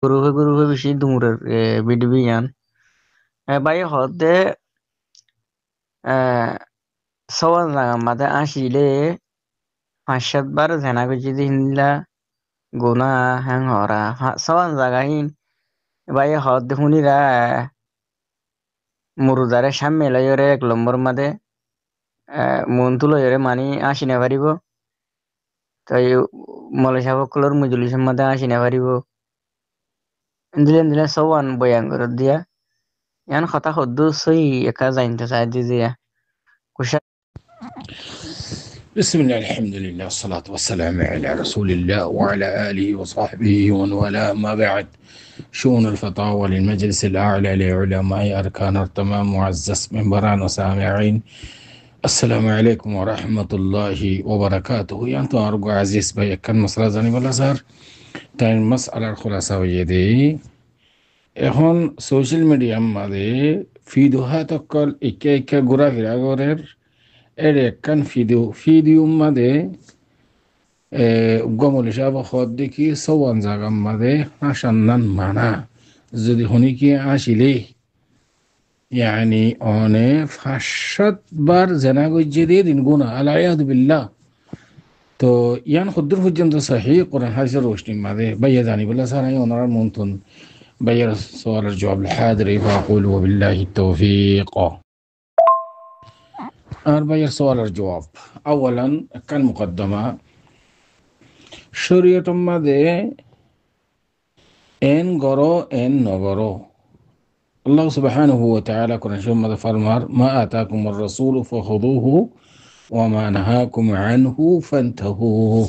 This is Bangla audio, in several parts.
গুরুহে বেশি দুমুরের বিডিবি ইয়ান বাই হদে সওয়াল না মাদে আসিলে 5-7 বার জেনা গজি দিনলা গুনা হ্যাং হরা সওয়াল জাগাহিন বাই হদে হুনিরা মুরুদারে সামনে লয়রে 1 নম্বর মাদে মন তুলয়রে মানি আসিনা পারিব তাই মলেশাবকলর মুজলিসের মাদে আসিনা পারিব দিলেন দিলেন সওয়ান বয়ান করে দিয়া ইয়ান কথা হদ্দু সই একা জানতে চাই দিয়া কুশা بسم الله الحمد لله والصلاة والسلام على رسول الله وعلى آله وصحبه ومن والاه ما بعد شؤون الفتاوى للمجلس الأعلى لعلماء أركان التمام معزز منبران وسامعين السلام عليكم ورحمة الله وبركاته يعني أرجو عزيز بي كان مصر زاني بالأزهر تاين مسألة الخلاصة ويدي এখন সোশ্যাল মিডিয়ার মাঝে ভিডিও তকল একে একে ঘোরাফেরা করার এর একখান ভিডিও মাঝে গমল হিসাব হদ দেখি সবান জাগার মাঝে হাসান্নান মানা যদি শুনি কি আসিলে ইয়ানি অনে 5-7 বার জেনা গজ্জে দিয়ে দিন গুনা আলাইয়াদ বিল্লাহ তো ইয়ান খুদ্দুর পর্যন্ত সহি কোরআন হাদিসের রোশনি মাঝে বাইয়া জানি বলে সারাই ওনার মন্তন بير سؤال الجواب الحاضري فأقول وبالله التوفيق بير سؤال الجواب أولا كان مقدمة شريعة ماذا إن غرو إن نغرو الله سبحانه وتعالى كنا شو ماذا فرمار ما آتاكم الرسول فخذوه وما نهاكم عنه فانتهوه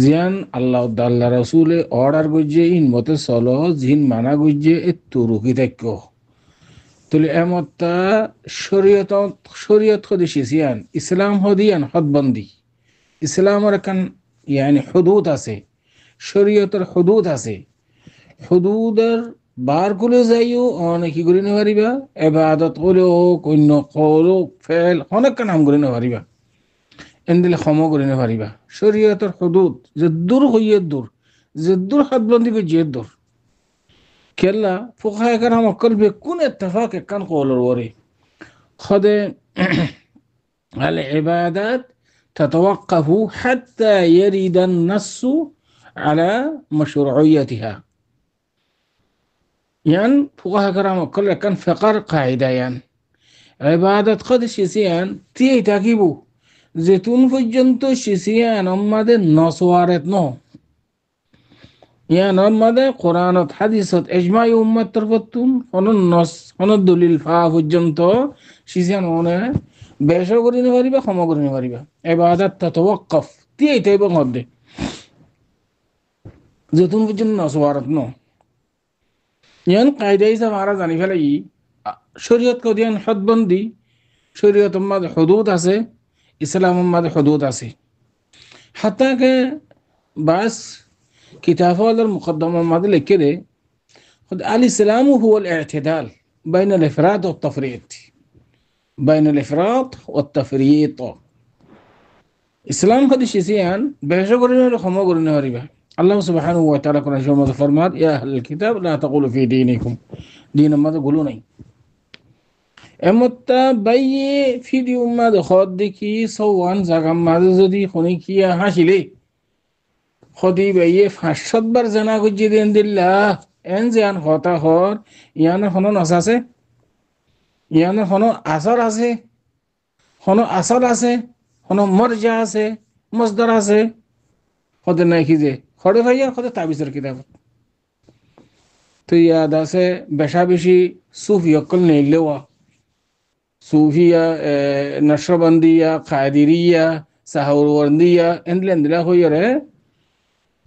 জিয়ান আল্লাহ আল্লাহ রাসূলে অর্ডার গজ্জে ইন মতে চলো জিন মানা গজ্জে এত্তু রুকি থাক্য তুলে এমতা শরীয়ত হদিছি জিয়ান ইসলাম হদিয়ান হদবন্দি ইসলামের কান ইয়ানি হুদুদ আছে শরীয়তের হুদুদ আছে হুদুদের বার গুলো যাইও অনেক কি করে নেওয়ারিবা ইবাদত হলো কন্য কলো ফেল অনেক কাম করে নেওয়ারিবা এন্দিলে ক্ষমা করে না পারিবা শরীয়তের হুদুদ যে দূর হইয়ে দূর যে দূর হাতবন্দি করে যে দূর কেলা ফুকায়ে কেরাম অকল বেকুন ইত্তেফাক কান কওলর ওরে খদে আল ইবাদাত تتوقف حتى يرد النص على مشروعيتها يعني فقهاء كرام كل كان فقر قاعدة يعني عبادة قد شيئا تي تاكيبو যেতুন পর্যন্ত শিশিয়ান আমাদের নসওয়ারেত ন ইয়ান আমাদের কোরআনত হাদিসত ইজমাই উম্মত তরফতুন হন দলিল ফা পর্যন্ত শিশিয়ান মনে বেশ করিনে পারিবা ক্ষমা করিনে পারিবা ইবাদত তাতাওয়াক্কাফ তি এটাই বন্ধে যেতুন পর্যন্ত নসওয়ারেত ন ইয়ান কায়দা হিসাব আমরা জানি ফেলাই শরীয়ত কদিয়ান হদবন্দি শরীয়ত আমাদের হুদুদ আছে ইসলাম মাঝে হুদুদ আছে হাত্তা কে বাস কিতাবাল মুকদ্দমা মাঝে লিখে দে আল ইসলাম হুয়া আল ইতিদাল বাইন আল ইফরাদ ওয়াত তাফরিত বাইন আল ইফরাদ ওয়াত তাফরিত ইসলাম কদি শিয়ান বেশ করে ক্ষমা করে নেওয়ারিবা আল্লাহ সুবহানাহু ওয়া তাআলা কোরআন শরীফে ফরমাত ইয়া আহলাল কিতাব লা তাকুলু ফি দীনিকুম দীন মাঝে গুলো নাই এমতা বাইয়ে ভিডিও মাঝে হদ দেখি সওয়ান জাগার মাঝে যদি শুনি কিয়া হাসিলে সদি বাইয়ে 5-7 বার জানা গজ্জি দেন দিল্লা এন জান হতা হর ইয়ানে হনো নস আছে ইয়ানে হনো আসার আছে হনো আসার আছে হনো মরজা আছে মসদার আছে হতে নাই কি যে খড়ে ভাইয়া হতে তাবিজের কিতাব তো ইয়াদ আছে বেশা বেশি সুফি অকল নেইলেওয়া सूफिया नक्शबंदिया कादिरिया साहरवर्दिया एंदिला होयरे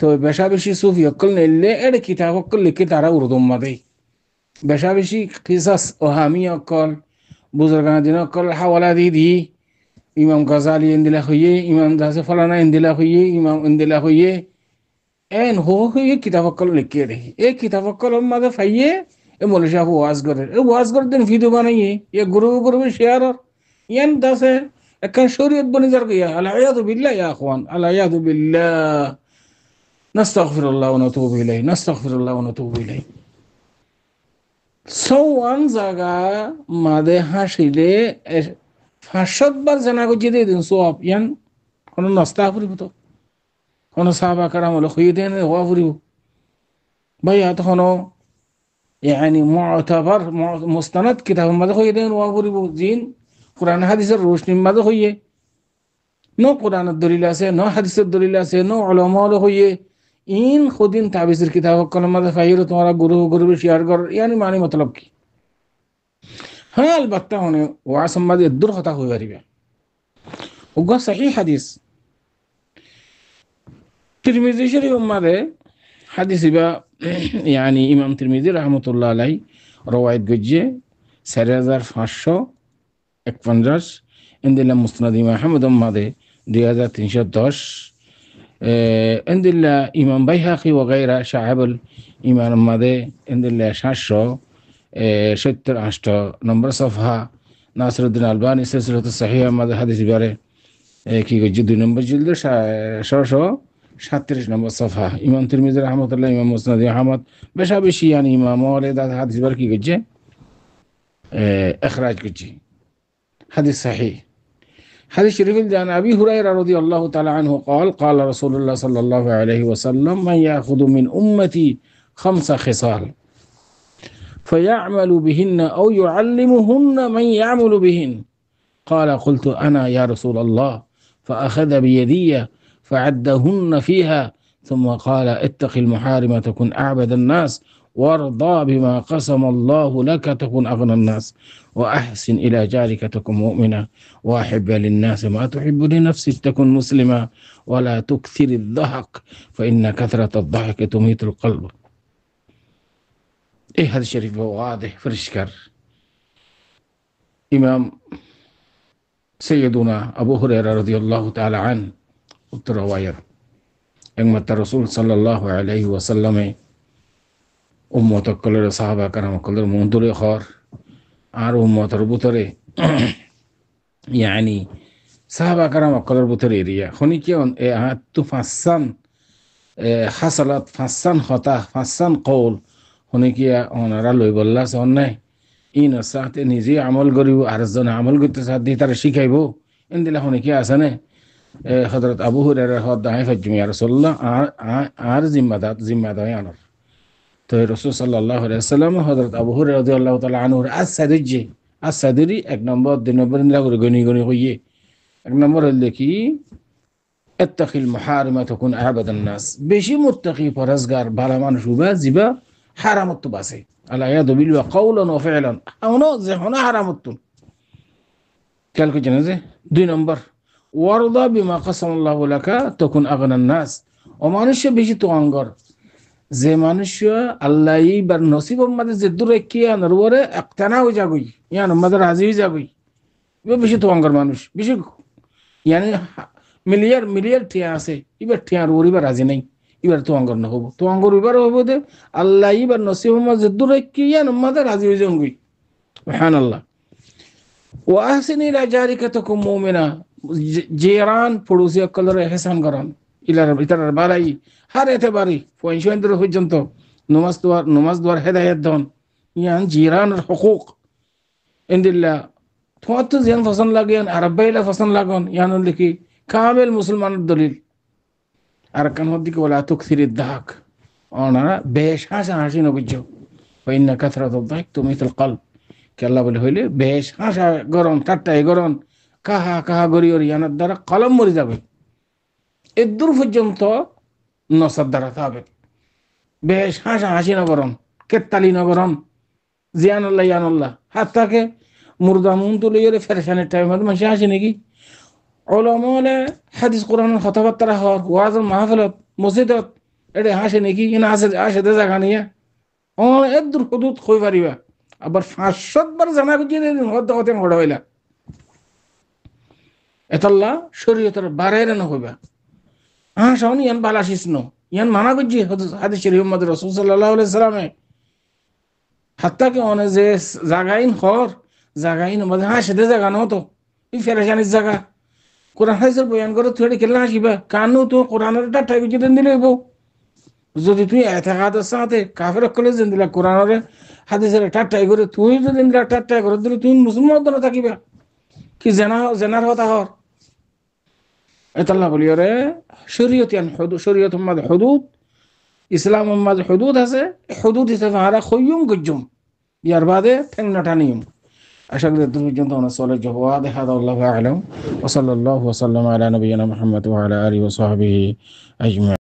तो बेशा बेशी सूफी अक्ल नेले एड किताब अक्ल लिखे तारा उर्दू मादे बेशा बेशी किसास ओहामी अक्ल बुजुर्गान दिन अक्ल हवाला दी इमाम गजाली एंदिला होये इमाम दासे फलाना एंदिला होये इमाम एंदिला होये एन हो ये किताब अक्ल लिखे दे एक किताब अक्ल मादे फाइये এ মলেশিয়া ওয়াজ করে এ ওয়াজ করে দিন ভিডিও বানাইয়ে এ গ্রুপে শেয়ার ইয়ান দাসে একটা শরীয়ত বনি যার গিয়া আলাইয়াদু বিল্লাহ ইয়া আখওয়ান আলাইয়াদু বিল্লাহ নাস্তাগফিরুল্লাহ ওয়া নাতুবু ইলাইহি, নাস্তাগফিরুল্লাহ ওয়া নাতুবু ইলাইহি। সওয়ান জায়গা মাদে হাসিলে 5-7 বার জানা গজি দিয়ে দিন সওয়াব ইয়ান কোন নস্তা ফুরিব তো কোন সাহাবা কারাম হলো হইয়ে দেন ওয়া ফুরিব ভাই এত কোন يعني معتبر مستند كتاب ماذا هو يدين وافوري بوزين قرآن حديث الروشني ماذا هو نو قرآن الدليل আছে نو حديث الدليل আছে نو علماء هو इन खुदिन ताबिज़र किताब कलम मद फाइल तुम्हारा गुरु गुरु भी शेयर कर यानी मानी मतलब की हाँ अलबत्ता होने वासम मद दुर खता हुई बारी में उगा सही हदीस तिरमिज़ी शरीफ मद حديث با يعني إمام ترمذي رحمة الله عليه رواية جوجي 4551 عند الله مسند إمام أحمد ماده 2310 عند الله إمام بيهقي وغيره شعب الإمام ماده عند الله 778 نمبر صفحة ناصر الدين الألباني سلسلة الصحيحة ماده حديث باره كي جوجي 2 نمبر جلد 37 নম্বর সফা ইমাম তিরমিজি রাহমাতুল্লাহ ইমাম মুসনাদ আহমদ বেশি يعني ইমাম ওয়ালিদ হাদিস বার কি গজে اخراج গজে حديث صحيح حديث شريف عن ابي هريره رضي الله تعالى عنه قال قال رسول الله صلى الله عليه وسلم من ياخذ من امتي 5 خصال فيعمل بهن او يعلمهن من يعمل بهن قال قلت انا يا رسول الله فاخذ بيدي فعدهن فيها ثم قال اتق المحارم تكن أعبد الناس وارضى بما قسم الله لك تكن أغنى الناس وأحسن إلى جارك تكن مؤمنا وأحب للناس ما تحب لنفسك تكن مسلما ولا تكثر الضحك فإن كثرة الضحك تميت القلب. إيه هذا الشريف واضح فرشكر إمام سيدنا أبو هريرة رضي الله تعالى عنه উত্তর রওয়ায়াত একমাত্র রাসূল সাল্লাল্লাহু আলাইহি ওয়াসাল্লামে উম্মত কলের সাহাবা کرام কলের মন্দুরে খর আর উম্মতের ভিতরে يعني সাহাবা کرام কলের ভিতরে এরিয়া খনি কি এ তো ফাসান হাসালাত ফাসান খতা ফাসান কওল খনি কি ওনারা লই বললা সন নাই ইন সাথে নিজে আমল করিব আর জন আমল করতে সাথে তার শিখাইবো ইনদিলা খনি কি আছে না হযরত আবু হুরায়রা হদায় ফাজমি ইয়া রাসূলুল্লাহ আর জিম্মাদার আনার তো রাসূল সাল্লাল্লাহু আলাইহি ওয়াসাল্লাম হযরত আবু হুরায়রা রাদিয়াল্লাহু তাআলা আনহু আস-সাদরি এক নম্বর দুই নম্বর নিলা করে গনি গনি কইয়ে এক নম্বর হলো কি ইত্তাকিল মুহারিমা তাকুন আবাদান নাস বেশি মুত্তাকি পরহেজগার ভালো মানুষ হবা জিবা হারামত বাসে আলা ইয়াদু বিল ওয়া কওলান ওয়া ফি'লান আনো যে হনা হারামত কাল কো জানা যে দুই নম্বর ওয়ারদা বিমা কাসামাল্লাহু লাকা তকুন আগানান নাস ও মানুষ বেশি তো অঙ্গর যে মানুষ আল্লাহ বার নসিব মধ্যে যে দূরে কি আনরওরে ইকতানা হয়ে যাগই ইয়ান মধ্যে রাজি হয়ে যাগই বেশি তো অঙ্গর মানুষ বেশি yani মিলিয়ার টিয়া আছে এবার টিয়ার ওরিবার রাজি নাই এবার তো অঙ্গর না হবো তো অঙ্গর এবার হবো দে আল্লাহ বার নসিব মধ্যে দূরে কি ইয়ান মধ্যে রাজি হয়ে যাগই সুবহানাল্লাহ ওয়া আহসিন ইলা জারিকা তাকুম মুমিনা জিরান পড়োশি কলর ইহসান করন ইতার বাড়াই হার এতেবারে পয়সেন্দ্র পর্যন্ত নমাজ দোয়ার হেদায়েত দন ইয়ান জিরানের হুকুক ইনদিল্লাহ তোমার যেন পছন্দ লাগে আরবাইলা পছন্দ লাগন ইয়ান লিখি কামেল মুসলমানের দলিল আর কান হদিকে বলা তুকসিরিদ দাক ওনারা বেশ হাসি নগজ্য ফাইন্না কাথরাতুদ দাক তুমিতুল কলব কে আল্লাহ বলে হইলে বেশ হাসা গরম ঠাট্টাই গরম কাহা কাহা গরি ইয়ানার দ্বারা কলম মরে যাবে এদূর পর্যন্ত নসার দ্বারা হবে বেশ হাসি নগরম কেতালি নগরম জিয়ানুল্লাহ ইয়ানুল্লাহ হাত তাকে মুর্দা মুন তুলে ফেরেশানের টাইম মাসে হাসি নাকি ওলামায়ে হাদিস কোরআনের কথাবার্তা হওয়ার ওয়াজের মাহফিলত মসজিদত এটা হাসে নাকি না আসে দে জায়গা নিয়ে এদূর হুদুদ কই পারিবা আবার 500 বার জানা বুঝিয়ে হতে হতে ঘড়া হইলা এতাল্লাহ শরীয়তের বারের না হইবা শাওনি ইয়ান বালাসিস নো ইয়ান মানা বুঝি হাদিস শরীফ মধ্যে রাসূল সাল্লাল্লাহু আলাইহি সাল্লামে হাত্তা কে অনে যে জায়গাইন খর জায়গাইন মধ্যে হাসে জায়গা না তো এই ফেরেশানির জায়গা কোরআন হাদিসের বয়ান করে তুই কেলা হাসিবা কানু তো কোরআনের ডাটা বুঝিয়ে দিলে হইব যদি তুই এতেকাদের সাথে কাফের কলে জিন্দিলা কোরআনরে হাদিসের ঠাট্টাই করে তুই যদি ইন্দিলা ঠাট্টাই করে দিলে তুই মুসলমান তো থাকিবা কি জেনার হতা হর এতাল্লাহ বলি রে শরীয়তিয়ান শরীয়ত মাঝে হুদুদ ইসলাম মাঝে হুদুদ আছে হুদুদ হিসেবে হারা খইয়ুম গজ্জুম ইয়ার বাদে ঠেং নাটানিয়ম আশা করি তুমি পর্যন্ত আমরা চলে যাবো দেখা দাও আল্লাহু আ'লাম ওয়া সাল্লাল্লাহু ওয়া সাল্লামা আলা নবিয়িনা মুহাম্মদ ওয়া আলা আলিহি ওয়া সাহবিহি আজমাইন